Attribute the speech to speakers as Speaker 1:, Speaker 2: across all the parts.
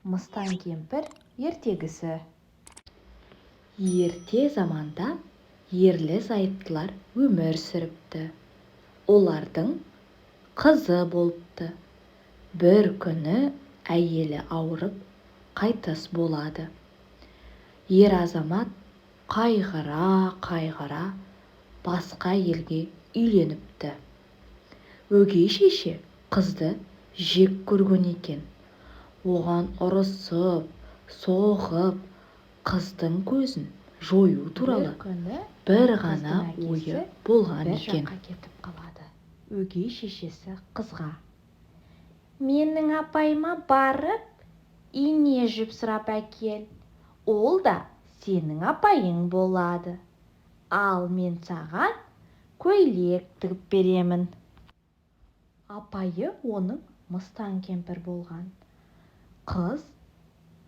Speaker 1: Мыстан кемпір ертегісі. Ерте заманда ерлі-зайыптылар өмір сүріпті. Олардың қызы болыпты. Бір күні әйелі ауырып қайтыс болады. Ер азамат қайғыра басқа елге үйленіпті. Өгей шеше қызды жек көрген екен. Оған ұрысып, соғып, қыздың көзін жою туралы бір ғана ойы болған екен. Кетіп қалады. Өгей шешесі қызға: «Менің апайыма барып, ине жіп сұрап әкел. Ол да сенің апайың болады. Ал мен саған көйлек тігіп беремін». Апайы оның мыстан кемпір болған. Қыз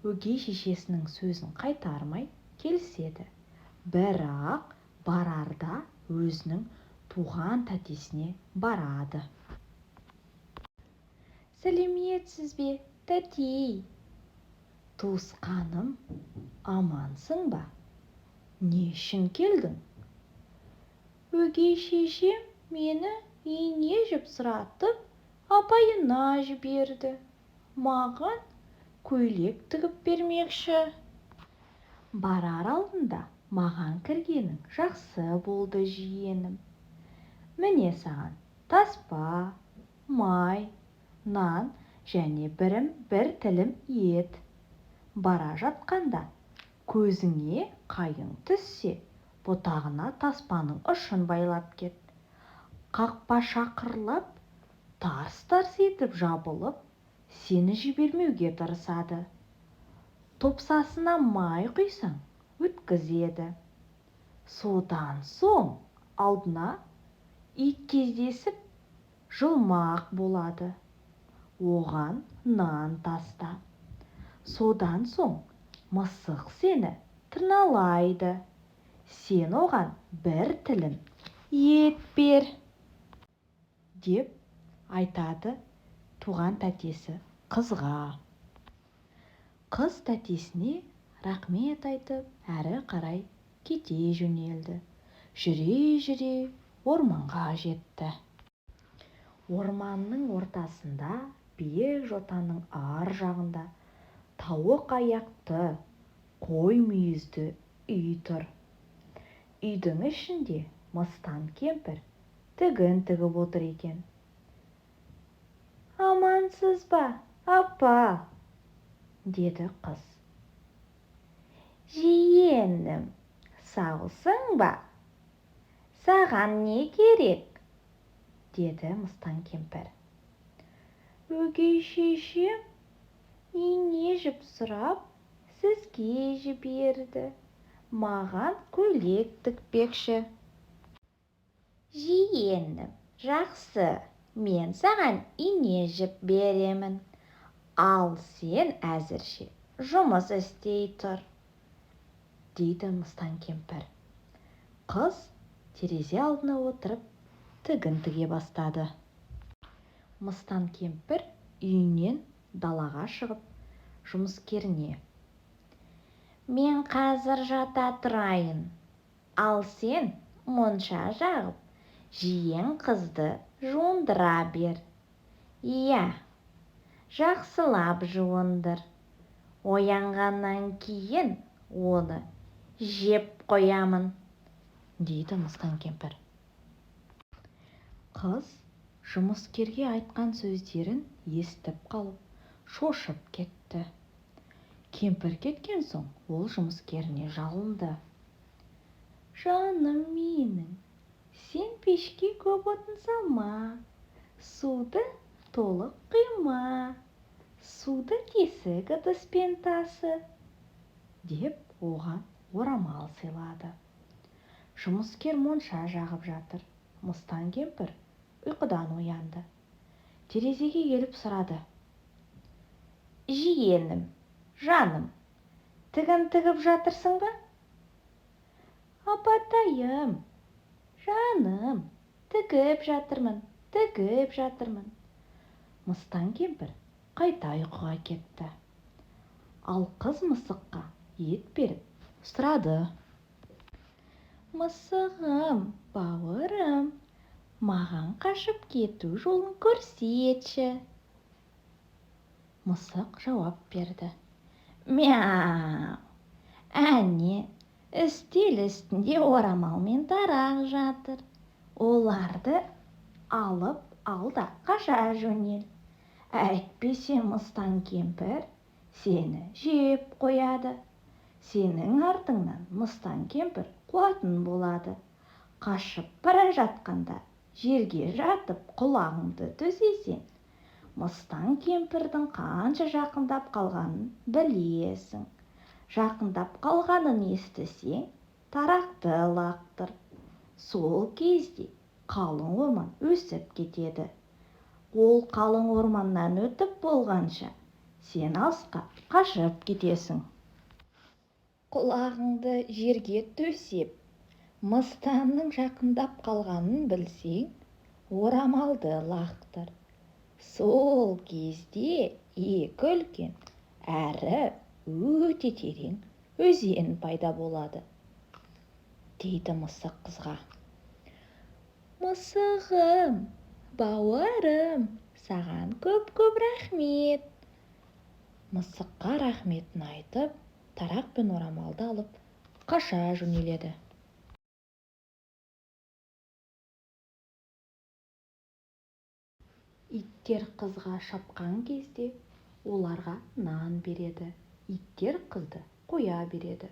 Speaker 1: өгей шешесінің сөзін қайтармай келіседі. Бірақ барарда өзінің туған тәтесіне барады. «Сәлеметсіз бе, тәтей? Туысқаным, амансың ба? Не үшін келдің?» «Өгей шешем мені ине жіп сұратып, апайына жіберді. Маған көйлек тігіп бермекші. Барар алдында маған кіргенің жақсы болды жиенім. Міне саған таспа, май, нан және бір тілім ет. Бара жатқанда көзіңе қайың түссе, бұтағына таспаның ұшын байлап кет. Қақпа шақырлап, тарс-тарс етіп жабылып, сені жібермеуге тырысады. Топсасына май құйсаң, өткізеді. Содан соң алдына ит кездесіп, жылмақ болады. Оған нан таста. Содан соң мысық сені тырналайды. Сен оған бір тілім ет бер», деп айтады туған тәтесі қызға. Қыз тәтесіне рақмет айтып, әрі қарай кете жөнелді. Жүре орманға жетті. Орманның ортасында, биік жотаның ар жағында тауық аяқты, қой мүйізді үй тұр. Үйдің ішінде мыстан кемпір тігін тігіп отыр екен. «Амансыз ба, апа?» деді қыз. «Жиенім, саусың ба? Саған не керек?» деді мыстан кемпір. «Өгей шешем ине жіп сұрап, сізге жіберді. Маған көйлек тікпекші». «Жиенім, жақсы, мен саған ине жіп беремін. Ал сен әзірше жұмыс істей тұр», дейді мыстан кемпір. Қыз терезе алдына отырып тігін тіге бастады. Мыстан кемпір үйінен далаға шығып жұмыскеріне: «Мен қазір жата тұрайын. Ал сен монша жағып, жиен қызды жуындыра бер. Иә, жақсылап жуындыр. Оянғаннан кейін оны жеп қоямын», дейді мыстан кемпір. Қыз жұмыскерге айтқан сөздерін естіп қалып, шошып кетті. Кемпір кеткен соң ол жұмыскеріне жалынды: «Жаным менің, сен пешке көп отын салма, суды толық құйма, суды тесік ыдыспен тасы», деп оған орамал сыйлады. Жұмыскер монша жағып жатыр. Мыстан кемпір ұйқыдан оянды. Терезеге келіп сұрады: «Жиенім, жаным, тігін тігіп жатырсың ба?» «Апатайым, жаным, тігіп жатырмын. Мыстан кемпір қайта ұйқыға кетті. Ал қыз мысыққа ет беріп сұрады: мысығым, бауырым, маған қашып кету жолын көрсетші. Мысық жауап берді: мяу, әне, үстел үстінде орамал мен тарақ жатыр. Оларды алып ал да қаша жөнел. Әйтпесе мыстан кемпір сені жеп қояды. Сенің артыңнан мыстан кемпір қуатын болады. Қашып бара жатқанда жерге жатып құлағыңды төсесең, мыстан кемпірдің қанша жақындап қалғанын білесің. Жақындап қалғанын естісең, тарақты лақтыр. Сол кезде қалың орман өсіп кетеді. Ол қалың орманнан өтіп болғанша сен алысқа қашып кетесің. Құлағыңды жерге төсеп, мыстанның жақындап қалғанын білсең, орамалды лақтыр. Сол кезде екі үлкен әрі өте терең өзен пайда болады, дейді мысық қызға. Мысығым, бауырым, саған көп-көп рахмет. Мысыққа рахметін айтып, тарақ пен орамалды алып қаша жөнеледі. Иттер қызға шапқан кезде оларға нан береді. Иттер қызды қоя береді.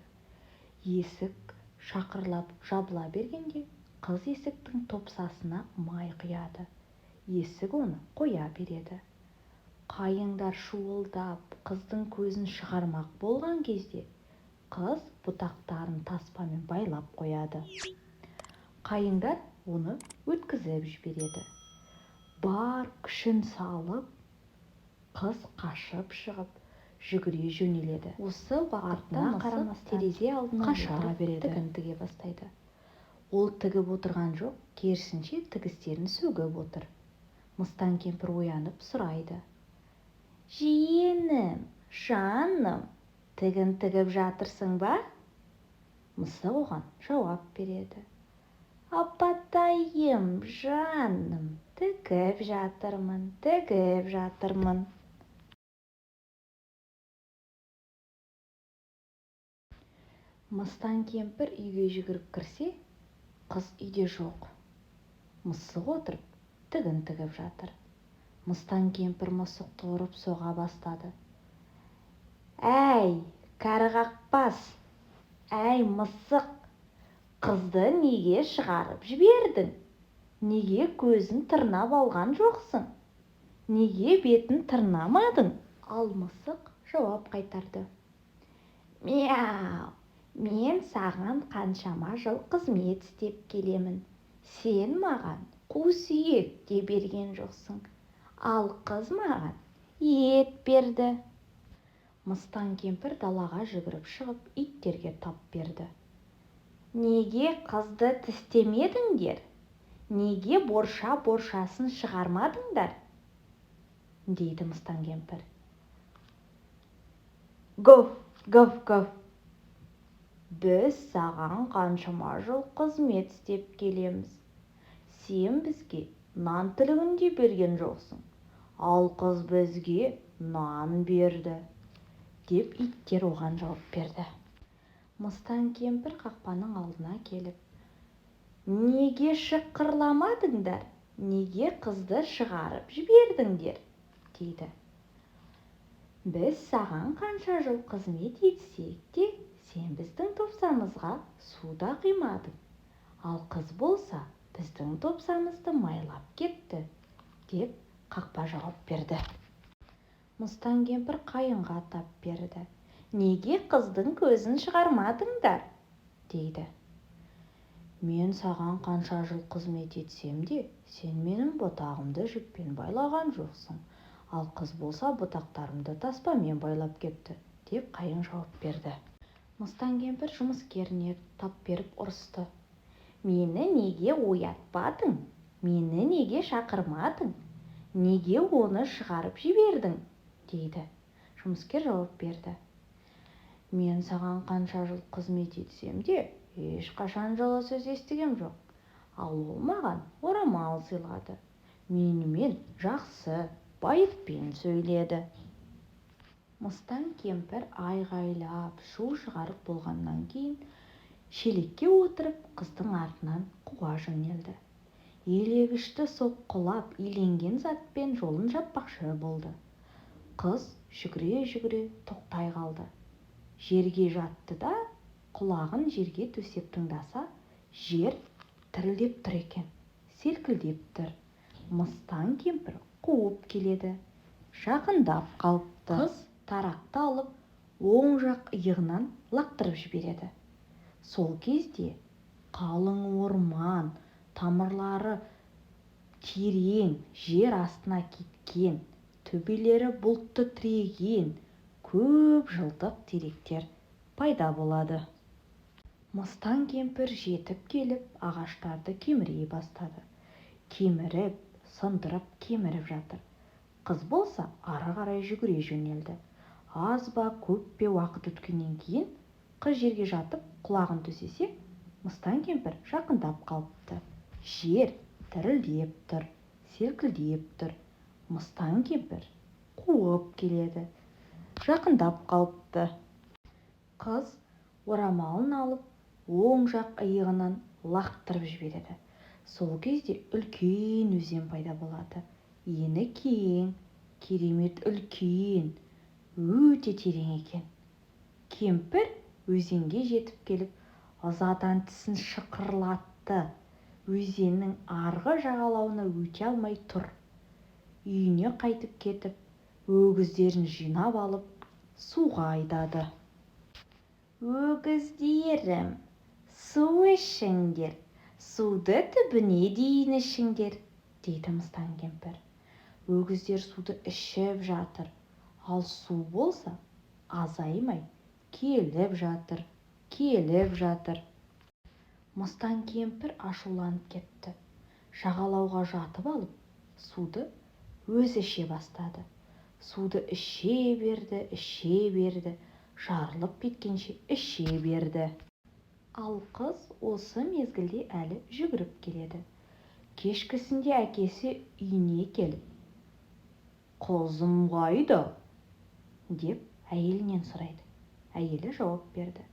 Speaker 1: Есік шақырлап жабыла бергенде қыз есіктің топсасына май құяды. Есік оны қоя береді. Қайыңдар шуылдап қыздың көзін шығармақ болған кезде қыз бұтақтарын таспамен байлап қояды. Қайыңдар оны өткізіп жібереді. Бар күшін салып, қыз қашып шығып, жүгіре жөнеледі. Осы уақытта мысық терезе алдына отыра береді, тігін тіге бастайды. Ол тігіп отырған жоқ, керісінше тігістерін сөгіп отыр. Мыстан кемпір оянып сұрайды: жиенім, жаным, тігін тігіп жатырсың ба? Мысық оған жауап береді: апатайым, жаным, тігіп жатырмын. Мыстан кемпір үйге жүгіріп кірсе, қыз үйде жоқ. Мысық отырып, тігін тігіп жатыр. Мыстан кемпір мысықты ұрып соға бастады. Әй, кәрі қақпас! Әй, мысық! Қызды неге шығарып жібердің? Неге көзін тырнап алған жоқсың? Неге бетін тырнамадың? Ал мысық жауап қайтарды: мяу, мен саған қаншама жыл қызмет істеп келемін. Сен маған қу сүйек те берген жоқсың. Ал қыз маған ет берді. Мыстан кемпір далаға жүгіріп шығып, иттерге тап берді. Неге қызды тістемедіңдер? Неге боршасын шығармадыңдар? Дейді мыстан кемпір. Гөв, гөв, гөв. Біз саған қаншама жыл қызмет істеп келеміз. Сен бізге нан тілігін де берген жоқсың. Ал қыз бізге нан берді, деп иттер оған жауап берді. Мыстан кемпір қақпаның алдына келіп: неге шықырламадыңдар? Неге қызды шығарып жібердіңдер? дейді. Біз саған қанша жыл қызмет етсек те, сен біздің топсамызға су да құймадың. Ал қыз болса, біздің топсамызды майлап кетті, деп қақпа жауап берді. Мыстан кемпір қайыңға тап берді. Неге қыздың көзін шығармадыңдар? дейді. Мен саған қанша жыл қызмет етсем де, сен менің бұтағымды жіппен байлаған жоқсың. Ал қыз болса, бұтақтарымды таспамен байлап кетті, деп қайың жауап берді. Мыстан кемпір жұмыскеріне тап беріп ұрысты. Мені неге оятпадың? Мені неге шақырмадың? Неге оны шығарып жібердің? дейді. Жұмыскер жауап берді. мен саған қанша жыл қызмет етсем де ешқашан жылы сөз естігем жоқ. Ал ол маған орамал сыйлады. Менімен жақсы байыппен сөйледі. Мыстан кемпір айғайлап шу шығарып болғаннан кейін шелекке отырып қыздың артынан қуа жөнелді. Елегішті соққылап иленген затпен жолын жаппақшы болды. Қыз жүгіре-жүгіре тоқтай қалды. Жерге жатты да құлағын жерге төсеп тыңдаса, жер тірілдеп тұр екен, селкілдеп тұр. Мыстан кемпір қуып келеді. Жақындап қалыпты. Қыз тарақты алып, оң жақ иығынан лақтырып жібереді. Сол кезде қалың орман, тамырлары терең, жер астына кеткен, төбелері бұлтты тіреген көп жылдық теректер пайда болады. Мыстан кемпір жетіп келіп, ағаштарды кеміре бастады. Кеміріп, сындырып, кеміріп жатыр. Қыз болса ары қарай жүгіре жөнелді. Аз ба көп пе уақыт өткеннен кейін қыз жерге жатып құлағын төсесе, Мыстан кемпір жақындап қалыпты. Жер тірілдеп тұр, селкілдеп тұр. Мыстан кемпір қуып келеді. Жақындап қалыпты. Қыз орамалын алып, оң жақ иығынан лақтырып жібереді. Сол кезде үлкен өзен пайда болады. Ені кең, керемет үлкен, өте терең екен. Кемпір өзенге жетіп келіп, ызадан тісін шықырлатты. Өзеннің арғы жағалауына өте алмай тұр. Үйіне қайтып кетіп, өгіздерін жинап алып, суға айдады. Өгіздерім, су ішіңдер, суды түбіне дейін ішіңдер, дейді Мыстан кемпір. Өгіздер суды ішіп жатыр, ал су болса азаймай келіп жатыр, келіп жатыр. Мыстан кемпір ашуланып кетті. Жағалауға жатып алып, суды өзі іше бастады. Суды іше берді, жарылып кеткенше іше берді. Ал қыз осы мезгілде әлі жүгіріп келеді. Кешкісінде әкесі үйіне келіп, «Қызым қайда?» деп әйелінен сұрайды. Әйелі жауап берді.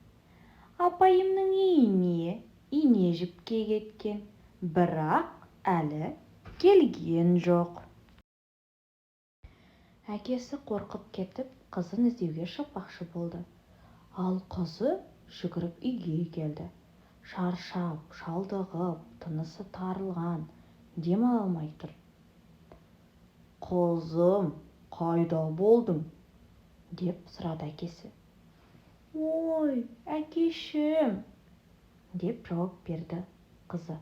Speaker 1: «Апайымның үйіне ине жіпке кеткен, бірақ әлі келген жоқ». Әкесі қорқып кетіп, қызын іздеуге шықпақшы болды. Ал қызы жүгіріп үйге келді. Шаршап, шалдығып, тынысы тарылған, дем ала алмай тұр. «Қызым, қайда болдың?» деп сұрады әкесі. «Ой, әкешім!» деп жауап берді қызы.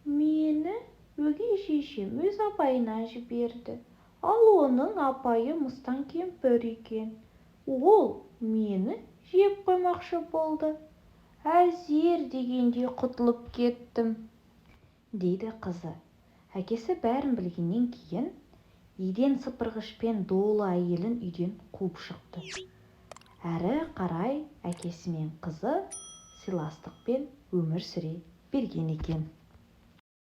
Speaker 1: «Мені өгей шешем өз апайына жіберді. Ал оның апайы Мыстан кемпір екен. Ол мені жеп қоймақшы болды. Әзер дегенде құтылып кеттім», дейді қызы. Әкесі бәрін білгеннен кейін еден сыпырғышпен долы әйелін үйден қуып шықты. Әрі қарай әкесі мен қызы сыйластықпен өмір сүре берген екен.